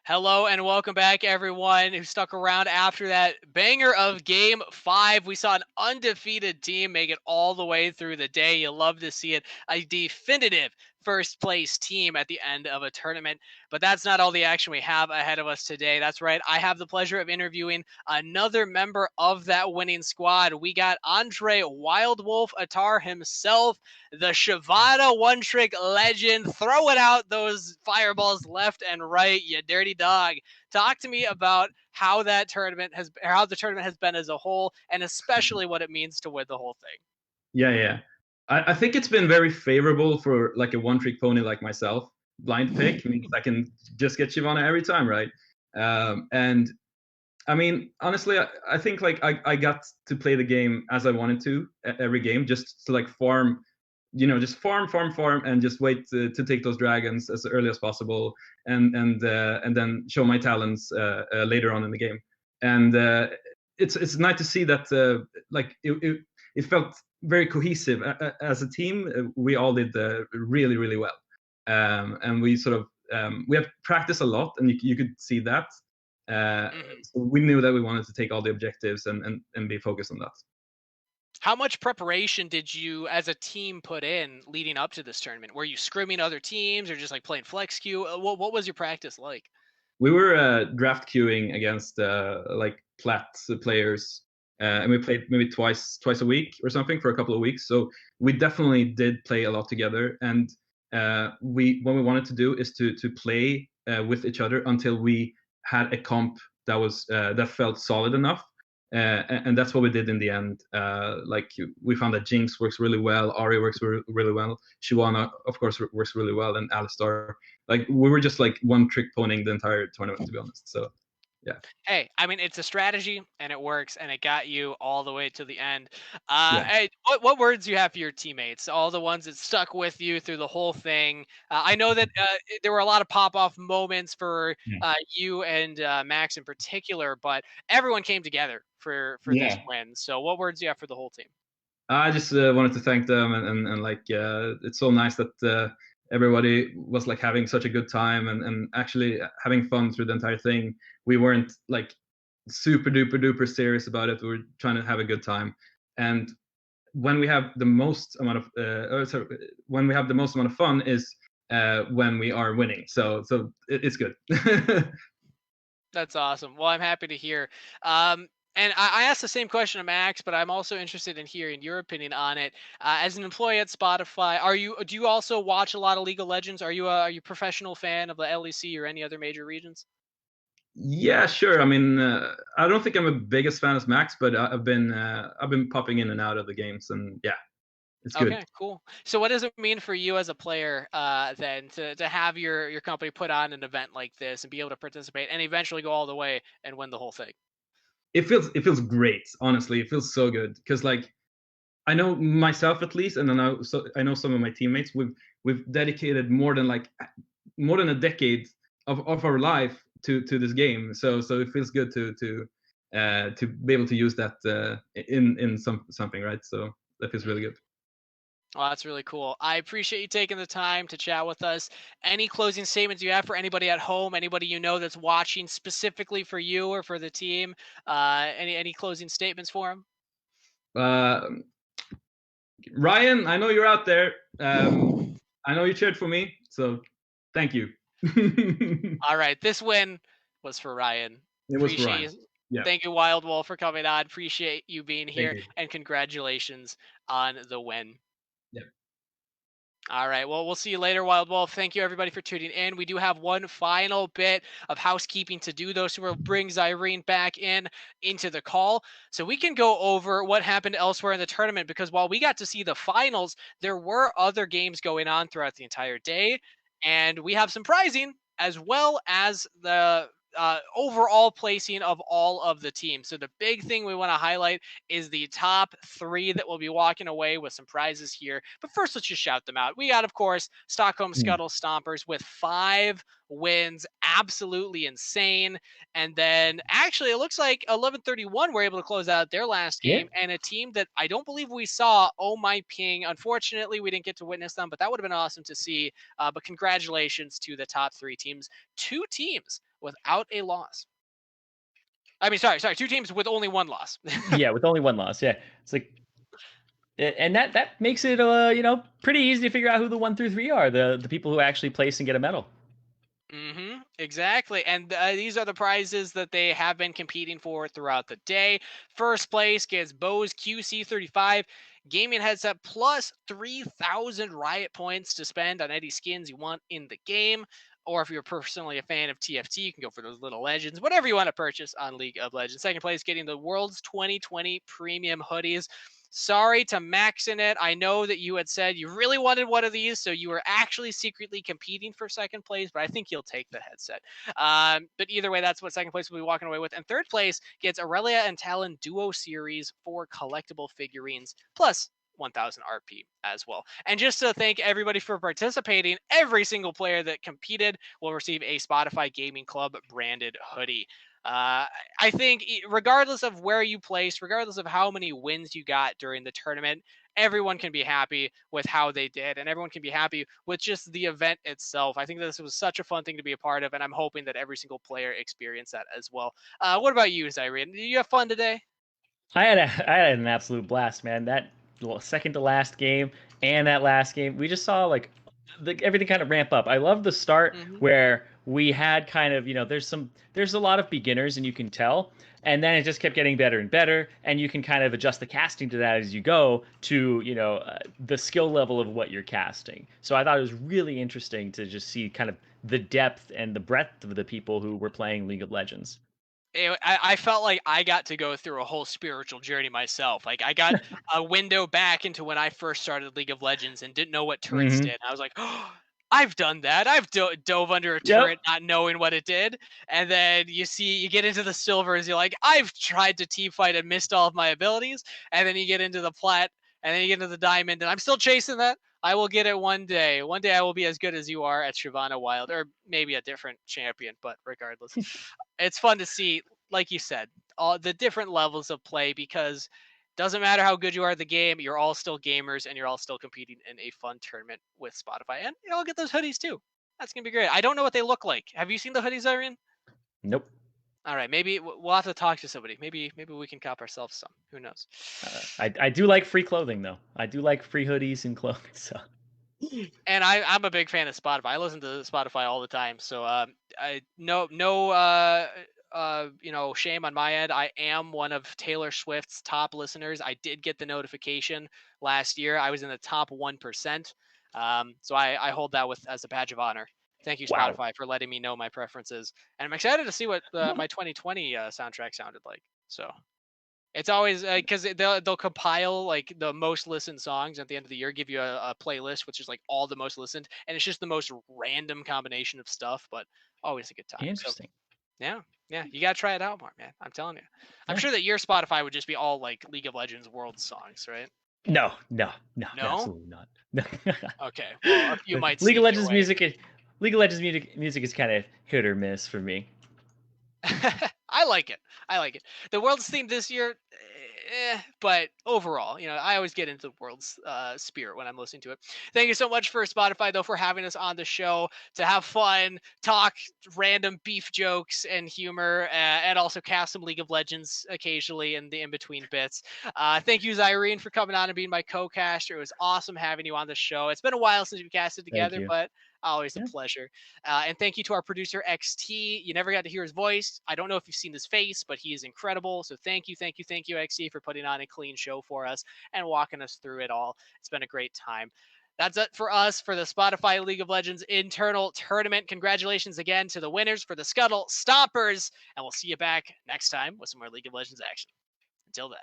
Hello and welcome back, everyone who stuck around after that banger of Game 5. We saw an undefeated team make it all the way through the day. You love to see it. A definitive first place team at the end of a tournament. But that's not all the action we have ahead of us today. That's right. I have the pleasure of interviewing another member of that winning squad. We got Andre Wild Wolf Attar himself, the Shavada one trick legend, throwing out those fireballs left and right, you dirty dog. Talk to me about how that tournament has, or how the tournament has been as a whole, and especially what it means to win the whole thing. Yeah. I think it's been very favorable for like a one-trick pony like myself. Blind pick means I can just get Shyvana every time, right? And I mean, honestly, I think like I got to play the game as I wanted to every game, just to like farm, just farm, and just wait to take those dragons as early as possible, and then show my talents later on in the game. And it's nice to see that like it felt very cohesive as a team. We all did really well, and we sort of we have practiced a lot, and you could see that. So we knew that we wanted to take all the objectives and be focused on that. How much preparation did you as a team put in leading up to this tournament? Were you scrimming other teams or just like playing flex queue? What was your practice like? We were draft queuing against like plat players, and we played maybe twice a week or something for a couple of weeks. So we definitely did play a lot together. And we what we wanted to do is to play with each other until we had a comp that felt solid enough. And that's what we did in the end. Like we found that Jinx works really well, Ari works really well, Shyvana of course works really well, and Alistar. Like we were just like one trick ponying the entire tournament, to be honest. So yeah. Hey, I mean, it's a strategy and it works and it got you all the way to the end. Yeah. Hey, what words do you have for your teammates? All the ones that stuck with you through the whole thing. I know that there were a lot of pop off moments for Yeah. you and Max in particular, but everyone came together for this Yeah. win. So, what words do you have for the whole team? I just wanted to thank them, and like it's so nice that everybody was like having such a good time, and actually having fun through the entire thing. We weren't like super duper serious about it. We were trying to have a good time. And when we have the most amount of when we have the most amount of fun is when we are winning. So it's good. That's awesome. Well, I'm happy to hear. And I asked the same question to Max, but I'm also interested in hearing your opinion on it. As an employee at Spotify, do you also watch a lot of League of Legends? Are you a professional fan of the LEC or any other major regions? Yeah, sure. I mean, I don't think I'm a biggest fan as Max, but I've been popping in and out of the games, and yeah, it's good. Okay, cool. So what does it mean for you as a player then to have your company put on an event like this and be able to participate and eventually go all the way and win the whole thing? It feels great. Honestly, it feels so good because like I know myself at least, and I know some of my teammates. We've dedicated more than a decade of our life to this game. So it feels good to be able to use that in something, right? So that feels really good. Well, that's really cool. I appreciate you taking the time to chat with us. Any closing statements you have for anybody at home, anybody you know that's watching specifically for you or for the team? Any closing statements for them? Uh, Ryan, I know you're out there. I know you cheered for me, so thank you. It All right, this win was for Ryan. was for Ryan. Appreciate you. Yeah, Thank you, Wild Wolf, for coming on. Appreciate you being thank here, you. and congratulations on the win. Yeah. All right. Well, we'll see you later, Wild Wolf. Thank you, everybody, for tuning in. We do have one final bit of housekeeping to do, though, so we'll bring Zyrene back into the call so we can go over what happened elsewhere in the tournament. Because while we got to see the finals, there were other games going on throughout the entire day, and we have some prizing as well as the overall placing of all of the teams. So the big thing we want to highlight is the top three that will be walking away with some prizes here. But first, let's just shout them out. We got, of course, Stockholm Mm. Scuttle Stompers with 5 wins, absolutely insane. And then actually, it looks like 1131 were able to close out their last Yeah. game, and a team that I don't believe we saw, Oh My Ping. Unfortunately, we didn't get to witness them, but that would have been awesome to see. But congratulations to the top three teams. Two teams without a loss. I mean, sorry, two teams with only one loss. Yeah, with only one loss. Yeah. It's like and that makes it pretty easy to figure out who the 1 through 3 are, the people who actually place and get a medal. Exactly. And these are the prizes that they have been competing for throughout the day. First place gets Bose QC35 gaming headset plus 3,000 Riot points to spend on any skins you want in the game. Or if you're personally a fan of TFT, you can go for those little legends, whatever you want to purchase on League of Legends. Second place getting the World's 2020 premium hoodies. Sorry to Max in it. I know that you had said you really wanted one of these, so you were actually secretly competing for second place, but I think you'll take the headset. But either way, that's what second place will be walking away with. And third place gets Aurelia and Talon Duo Series for collectible figurines, plus 1000 RP as well. And just to thank everybody for participating, every single player that competed will receive a Spotify Gaming Club branded hoodie. I think regardless of where you place, regardless of how many wins you got during the tournament, everyone can be happy with how they did, and everyone can be happy with just the event itself. I think this was such a fun thing to be a part of, and I'm hoping that every single player experienced that as well. What about you, Zyrene? Did you have fun today? I had an absolute blast, man. That second to last game and that last game, we just saw like everything kind of ramp up. I love the start Mm-hmm. where we had kind of there's a lot of beginners and you can tell, and then it just kept getting better and better, and you can kind of adjust the casting to that as you go to the skill level of what you're casting. So I thought it was really interesting to just see kind of the depth and the breadth of the people who were playing League of Legends. I felt like I got to go through a whole spiritual journey myself. Like I got a window back into when I first started League of Legends and didn't know what turrets did. Hmm. I was like, oh, I've done that. I've dove under a Yep. turret not knowing what it did. And then you get into the silvers. You're like, I've tried to team fight and missed all of my abilities. And then you get into the plat, and then you get into the diamond, and I'm still chasing that. I will get it one day. One day I will be as good as you are at Shyvana Wild, or maybe a different champion, but regardless. It's fun to see, like you said, all the different levels of play because doesn't matter how good you are at the game, you're all still gamers and you're all still competing in a fun tournament with Spotify. And you all get those hoodies too. That's gonna be great. I don't know what they look like. Have you seen the hoodies, Irene? Nope. All right, maybe we'll have to talk to somebody. Maybe we can cop ourselves some. Who knows? I do like free clothing though. I do like free hoodies and clothing. So And I'm a big fan of Spotify. I listen to Spotify all the time. So I no shame on my end. I am one of Taylor Swift's top listeners. I did get the notification last year. I was in the top 1%. So I hold that with as a badge of honor. Thank you, wow. Spotify, for letting me know my preferences. And I'm excited to see what my 2020 soundtrack sounded like. So it's always because they'll compile like the most listened songs at the end of the year, give you a playlist, which is like all the most listened, and it's just the most random combination of stuff, but always a good time. So Interesting. yeah, yeah, you gotta try it out more, man. I'm telling you. I'm Yeah. sure that your Spotify would just be all like League of Legends World songs, right? No, No? absolutely not. No. Okay, well, a few might League of sneak your Legends way. music is League of Legends music is kind of hit or miss for me. I like it. I like it. The world's theme this year, but overall, I always get into the world's spirit when I'm listening to it. Thank you so much for Spotify, though, for having us on the show to have fun, talk random beef jokes and humor, and also cast some League of Legends occasionally in the in between bits. Thank you, Zyrene, for coming on and being my co-caster. It was awesome having you on the show. It's been a while since we casted Thank together, you. but always a Yeah. pleasure. And thank you to our producer XT. You never got to hear his voice. I don't know if you've seen his face, but he is incredible. So thank you, XT, for putting on a clean show for us and walking us through it all. It's been a great time. That's it for us for the Spotify League of Legends internal tournament. Congratulations again to the winners for the Scuttle Stompers, and we'll see you back next time with some more League of Legends action. Until then.